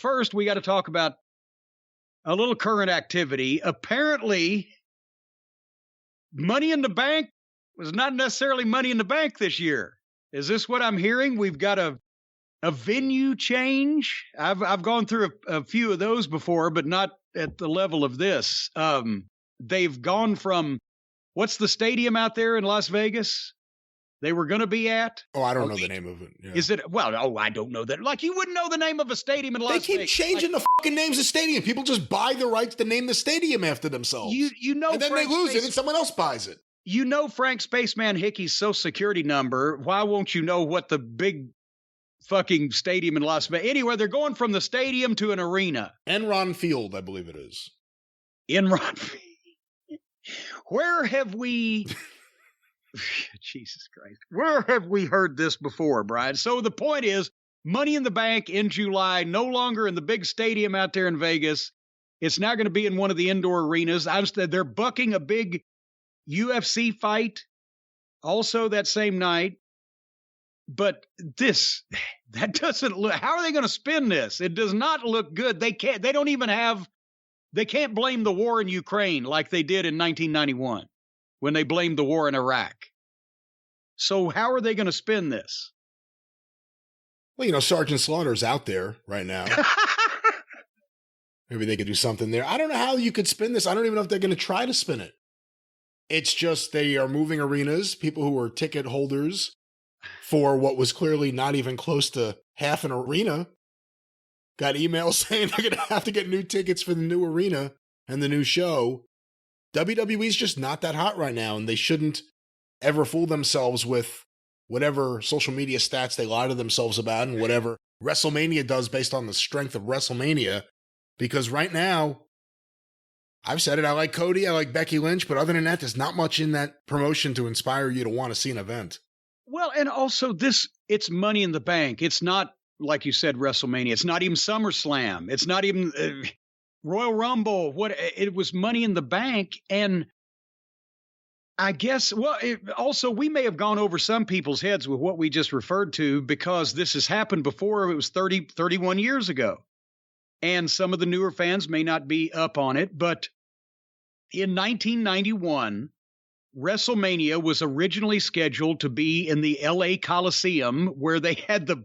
first, we got to talk about a little current activity. Apparently, Money in the Bank was not necessarily Money in the Bank this year. Is this what I'm hearing? We've got a venue change. I've gone through a few of those before, but not at the level of this. They've gone from, what's the stadium out there in Las Vegas they were going to be at? Oh, I don't know the name of it. Yeah. Is it? Well, I don't know that. Like, you wouldn't know the name of a stadium in Las Vegas. They keep changing the fucking names of stadium. People just buy the rights to name the stadium after themselves. You know, and then Frank they lose it and someone else buys it. You know Frank Spaceman Hickey's social security number. Why won't you know what the big fucking stadium in Las Vegas? Anyway, they're going from the stadium to an arena. Enron Field, I believe it is. Enron Field. Where have we... Jesus Christ. Where have we heard this before, Brian? So the point is, Money in the Bank in July, no longer in the big stadium out there in Vegas. It's now going to be in one of the indoor arenas. They're bucking a big UFC fight also that same night. But that doesn't look, how are they going to spin this? It does not look good. They can't blame the war in Ukraine like they did in 1991 when they blamed the war in Iraq. So how are they going to spin this? Well, Sergeant Slaughter's out there right now. Maybe they could do something there. I don't know how you could spin this. I don't even know if they're going to try to spin it. It's just they are moving arenas. People who were ticket holders for what was clearly not even close to half an arena got emails saying they're going to have to get new tickets for the new arena and the new show. WWE's just not that hot right now, and they shouldn't ever fool themselves with whatever social media stats they lie to themselves about and whatever WrestleMania does based on the strength of WrestleMania. Because right now, I've said it, I like Cody, I like Becky Lynch, but other than that, there's not much in that promotion to inspire you to want to see an event. Well, and also it's Money in the Bank. It's not, like you said, WrestleMania. It's not even SummerSlam. It's not even Royal Rumble. It was Money in the Bank. And I guess, also, we may have gone over some people's heads with what we just referred to because this has happened before. It was 31 years ago. And some of the newer fans may not be up on it. But in 1991, WrestleMania was originally scheduled to be in the LA Coliseum, where they had the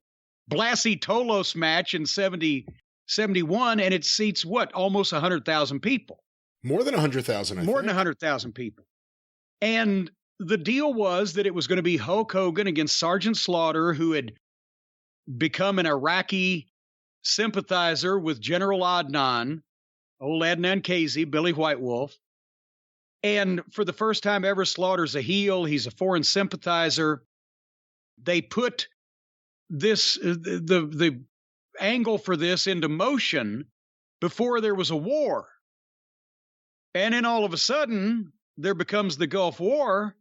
Blassie Tolos match in 71, and it seats almost 100,000 people. More than 100,000, More than 100,000 people. And the deal was that it was going to be Hulk Hogan against Sergeant Slaughter, who had become an Iraqi sympathizer with General Adnan, old Adnan Kaysi, Billy White Wolf. And for the first time ever, Slaughter's a heel. He's a foreign sympathizer. They put the angle for this into motion before there was a war. And then all of a sudden, there becomes the Gulf War.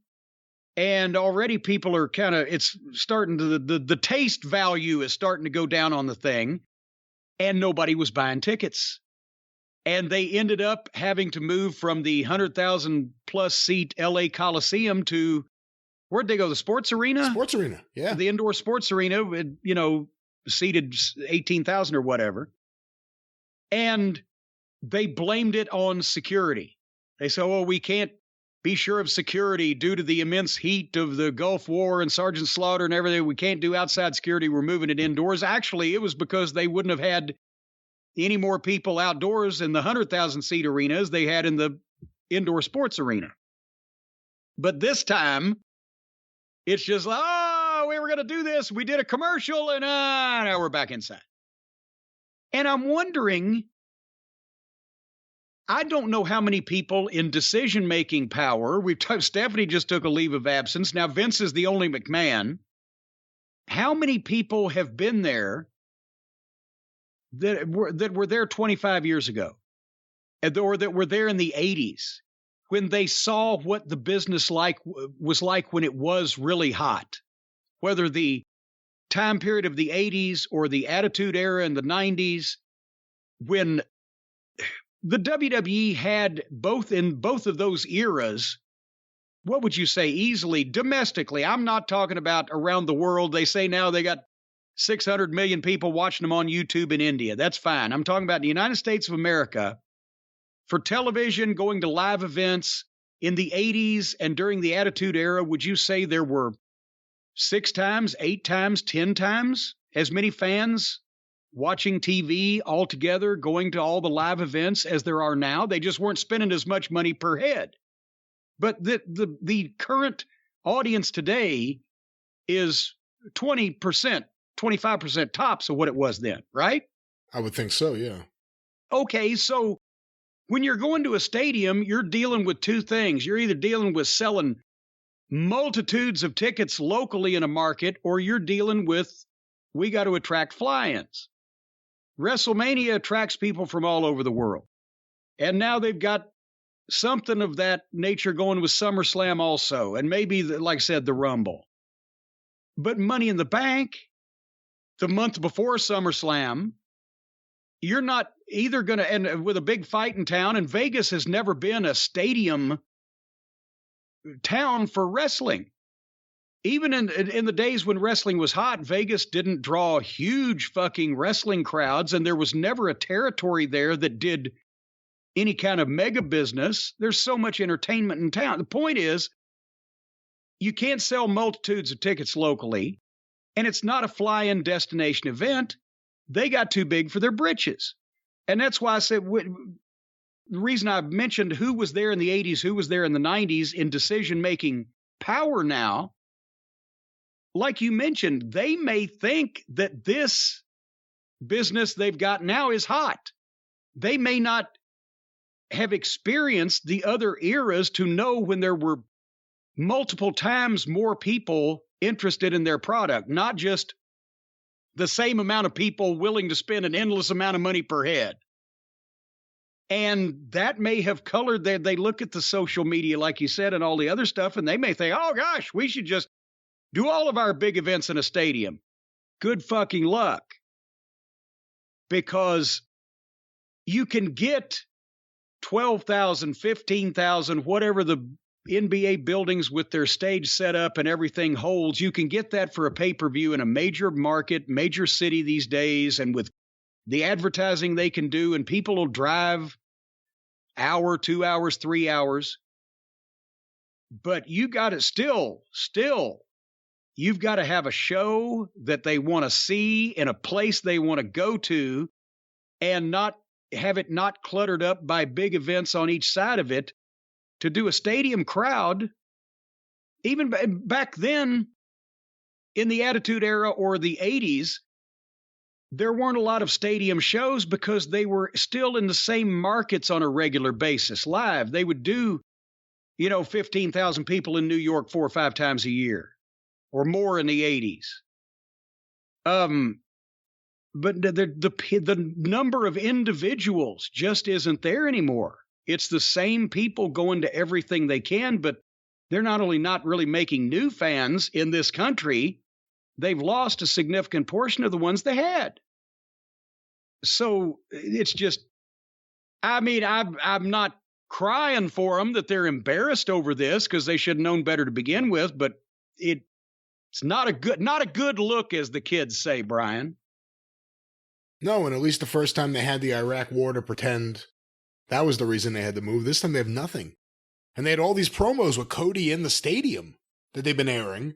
And already people are it's starting to, the taste value is starting to go down on the thing. And nobody was buying tickets. And they ended up having to move from the 100,000 plus seat LA Coliseum to, where'd they go? The sports arena? Sports arena, yeah. The indoor sports arena, seated 18,000 or whatever. And they blamed it on security. They said, we can't be sure of security due to the immense heat of the Gulf War and Sergeant Slaughter and everything. We can't do outside security. We're moving it indoors. Actually, it was because they wouldn't have had any more people outdoors in the 100,000 seat arenas they had in the indoor sports arena. But this time, it's just, we were going to do this. We did a commercial and now we're back inside. And I'm wondering, I don't know how many people in decision-making power, Stephanie just took a leave of absence. Now Vince is the only McMahon. How many people have been there that were there 25 years ago, or that were there in the 80s when they saw what the business was like when it was really hot, whether the time period of the 80s or the Attitude Era in the 90s, when the WWE had in both of those eras, what would you say, easily domestically? I'm not talking about around the world. They say now they got 600 million people watching them on YouTube in India. That's fine. I'm talking about the United States of America. For television, going to live events in the 80s and during the Attitude Era, would you say there were 6 times, 8 times, 10 times as many fans watching TV altogether, going to all the live events as there are now? They just weren't spending as much money per head. But the current audience today is 20%, 25% tops of what it was then, right? I would think so, yeah. Okay, so when you're going to a stadium, you're dealing with 2 things. You're either dealing with selling multitudes of tickets locally in a market, or you're dealing with, we got to attract fly-ins. WrestleMania attracts people from all over the world. And now they've got something of that nature going with SummerSlam also, and maybe, like I said, the Rumble. But Money in the Bank, the month before SummerSlam, you're not either going to, and with a big fight in town, and Vegas has never been a stadium town for wrestling. Even in the days when wrestling was hot, Vegas didn't draw huge fucking wrestling crowds, and there was never a territory there that did any kind of mega business. There's so much entertainment in town. The point is, you can't sell multitudes of tickets locally, and it's not a fly-in destination event. They got too big for their britches. And that's why I said, the reason I've mentioned who was there in the 80s, who was there in the 90s in decision-making power now, like you mentioned, they may think that this business they've got now is hot. They may not have experienced the other eras to know when there were multiple times more people interested in their product, not just the same amount of people willing to spend an endless amount of money per head. And that may have colored they look at the social media, like you said, and all the other stuff, and they may think, oh gosh, we should just do all of our big events in a stadium. Good fucking luck. Because you can get 12,000, 15,000, whatever the NBA buildings with their stage set up and everything holds, you can get that for a pay-per-view in a major market, major city these days, and with the advertising they can do, and people will drive hour, 2 hours, 3 hours. But you got to still, you've got to have a show that they want to see in a place they want to go to, and not have it not cluttered up by big events on each side of it. To do a stadium crowd, even back then in the Attitude Era or the 80s, there weren't a lot of stadium shows because they were still in the same markets on a regular basis live. They would do, 15,000 people in New York 4 or 5 times a year or more in the 80s. But the number of individuals just isn't there anymore. It's the same people going to everything they can, but they're not only not really making new fans in this country, they've lost a significant portion of the ones they had. So it's just, I'm not crying for them that they're embarrassed over this because they should have known better to begin with, but it's not a good look, as the kids say, Brian. No, and at least the first time they had the Iraq War to pretend that was the reason they had to move. This time they have nothing. And they had all these promos with Cody in the stadium that they've been airing,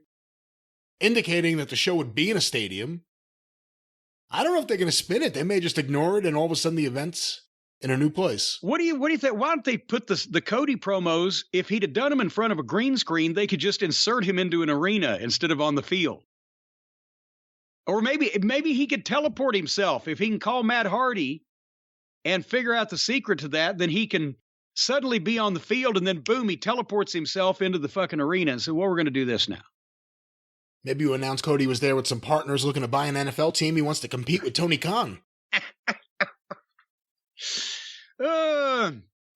indicating that the show would be in a stadium. I don't know if they're going to spin it. They may just ignore it, and all of a sudden the event's in a new place. What do you think? Why don't they put the Cody promos, if he'd have done them in front of a green screen, they could just insert him into an arena instead of on the field. Or maybe he could teleport himself. If he can call Matt Hardy and figure out the secret to that, then he can suddenly be on the field, and then boom, he teleports himself into the fucking arena and says, well, we're going to do this now. Maybe you announce Cody was there with some partners looking to buy an NFL team. He wants to compete with Tony Khan.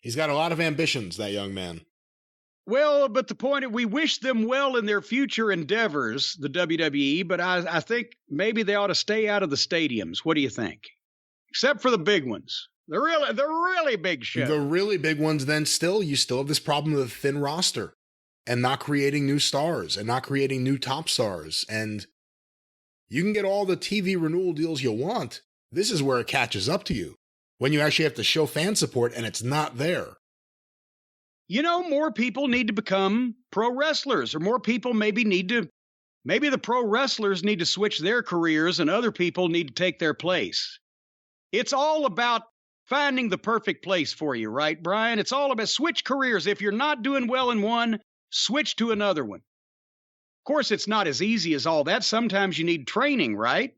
He's got a lot of ambitions, that young man. Well, but the point is, we wish them well in their future endeavors, the WWE, but I think maybe they ought to stay out of the stadiums. What do you think? Except for the big ones. The really big shows. The really big ones, then you still have this problem with a thin roster and not creating new stars and not creating new top stars. And You can get all the TV renewal deals you want. This is where it catches up to you, when you actually have to show fan support and it's not there. You know, more people need to become pro wrestlers, or more people maybe the pro wrestlers need to switch their careers and other people need to take their place. It's all about finding the perfect place for you, right, Brian? It's all about switch careers. If you're not doing well in one, switch to another one. Of course, it's not as easy as all that. Sometimes you need training, right?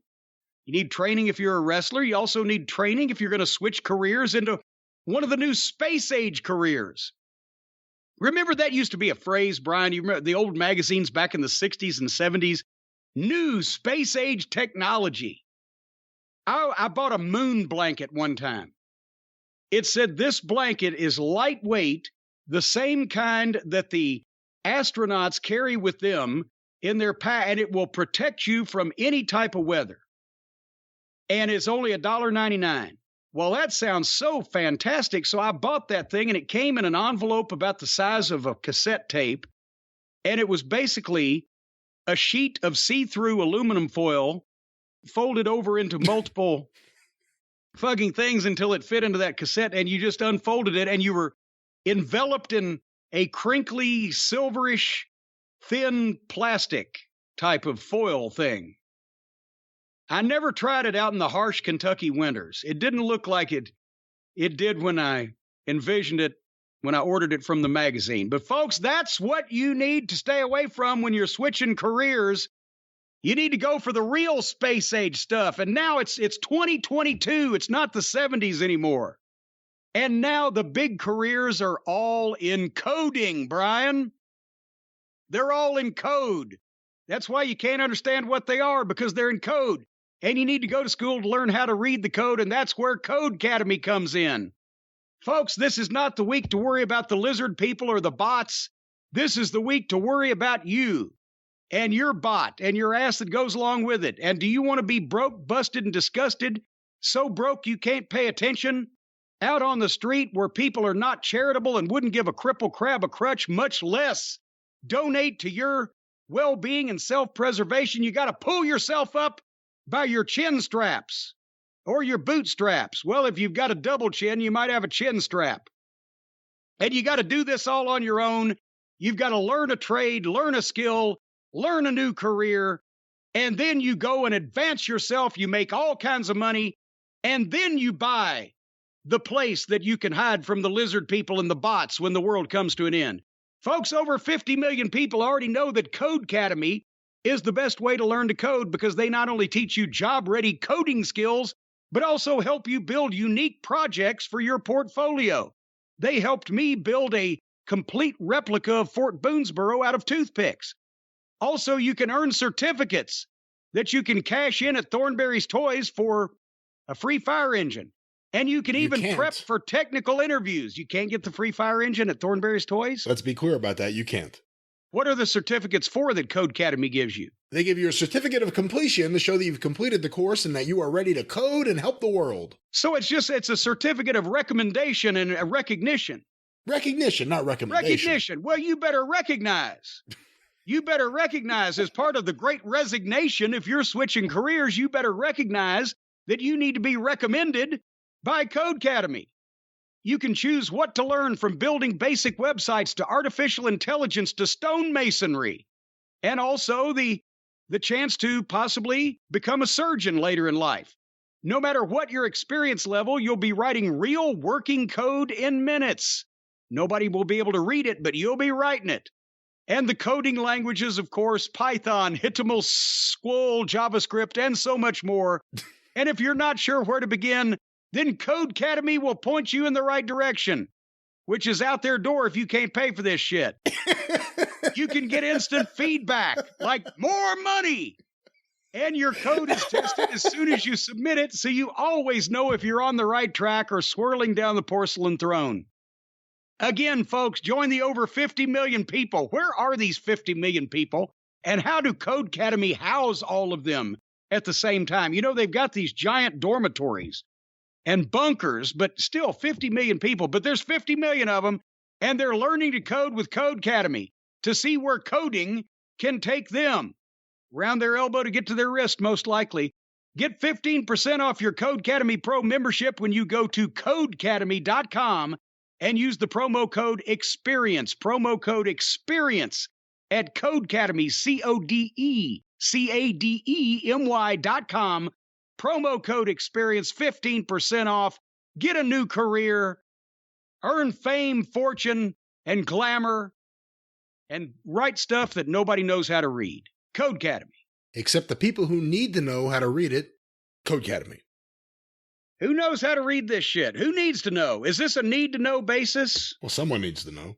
You need training if you're a wrestler. You also need training if you're going to switch careers into one of the new space age careers. Remember that used to be a phrase, Brian? You remember the old magazines back in the 60s and 70s? New space age technology. I bought a moon blanket one time. It said this blanket is lightweight, the same kind that the astronauts carry with them in their pack, and it will protect you from any type of weather. And it's only $1.99. Well, that sounds so fantastic. So I bought that thing, and it came in an envelope about the size of a cassette tape. And it was basically a sheet of see-through aluminum foil folded over into multiple fucking things until it fit into that cassette. And you just unfolded it, and you were enveloped in a crinkly, silverish, thin plastic type of foil thing. I never tried it out in the harsh Kentucky winters. It didn't look like it did when I envisioned it, when I ordered it from the magazine. But folks, that's what you need to stay away from when you're switching careers. You need to go for the real space age stuff. And now it's 2022. It's not the 70s anymore. And now the big careers are all in coding, Brian. They're all in code. That's why you can't understand what they are, because they're in code. And you need to go to school to learn how to read the code, and that's where Codecademy comes in. Folks, this is not the week to worry about the lizard people or the bots. This is the week to worry about you and your bot and your ass that goes along with it. And do you want to be broke, busted, and disgusted? So broke you can't pay attention? Out on the street where people are not charitable and wouldn't give a cripple crab a crutch, much less donate to your well-being and self-preservation. You got to pull yourself up by your chin straps or your boot straps. Well, if you've got a double chin, you might have a chin strap. And you got to do this all on your own. You've got to learn a trade, learn a skill, learn a new career, and then you go and advance yourself. You make all kinds of money, and then you buy the place that you can hide from the lizard people and the bots when the world comes to an end. Folks, over 50 million people already know that Codecademy is the best way to learn to code, because they not only teach you job-ready coding skills, but also help you build unique projects for your portfolio. They helped me build a complete replica of Fort Boonesboro out of toothpicks. Also, you can earn certificates that you can cash in at Thornberry's Toys for a free fire engine. And you can even prep for technical interviews. You can't get the free fire engine at Thornberry's Toys? Let's be clear about that. You can't. What are the certificates for that Codecademy gives you? They give you a certificate of completion to show that you've completed the course and that you are ready to code and help the world. So it's a certificate of recommendation and a recognition. Recognition, not recommendation. Recognition. Well, you better recognize. You better recognize as part of the great resignation, if you're switching careers, you better recognize that you need to be recommended by Codecademy. You can choose what to learn, from building basic websites to artificial intelligence to stonemasonry, and also the chance to possibly become a surgeon later in life. No matter what your experience level, you'll be writing real working code in minutes. Nobody will be able to read it, but you'll be writing it. And the coding languages, of course, Python, HTML, Squall, JavaScript, and so much more. And if you're not sure where to begin, then Codecademy will point you in the right direction, which is out their door if you can't pay for this shit. You can get instant feedback, like more money. And your code is tested as soon as you submit it, so you always know if you're on the right track or swirling down the porcelain throne. Again, folks, join the over 50 million people. Where are these 50 million people? And how do Codecademy house all of them at the same time? You know, they've got these giant dormitories and bunkers, but still 50 million people. But there's 50 million of them, and they're learning to code with Codecademy to see where coding can take them. Around their elbow to get to their wrist, most likely. Get 15% off your Codecademy Pro membership when you go to Codecademy.com and use the promo code EXPERIENCE. Promo code EXPERIENCE at Codecademy, CODECADEMY.com. Promo code EXPERIENCE, 15% off. Get a new career. Earn fame, fortune, and glamour. And write stuff that nobody knows how to read. Codecademy. Except the people who need to know how to read it. Codecademy. Who knows how to read this shit? Who needs to know? Is this a need-to-know basis? Well, someone needs to know.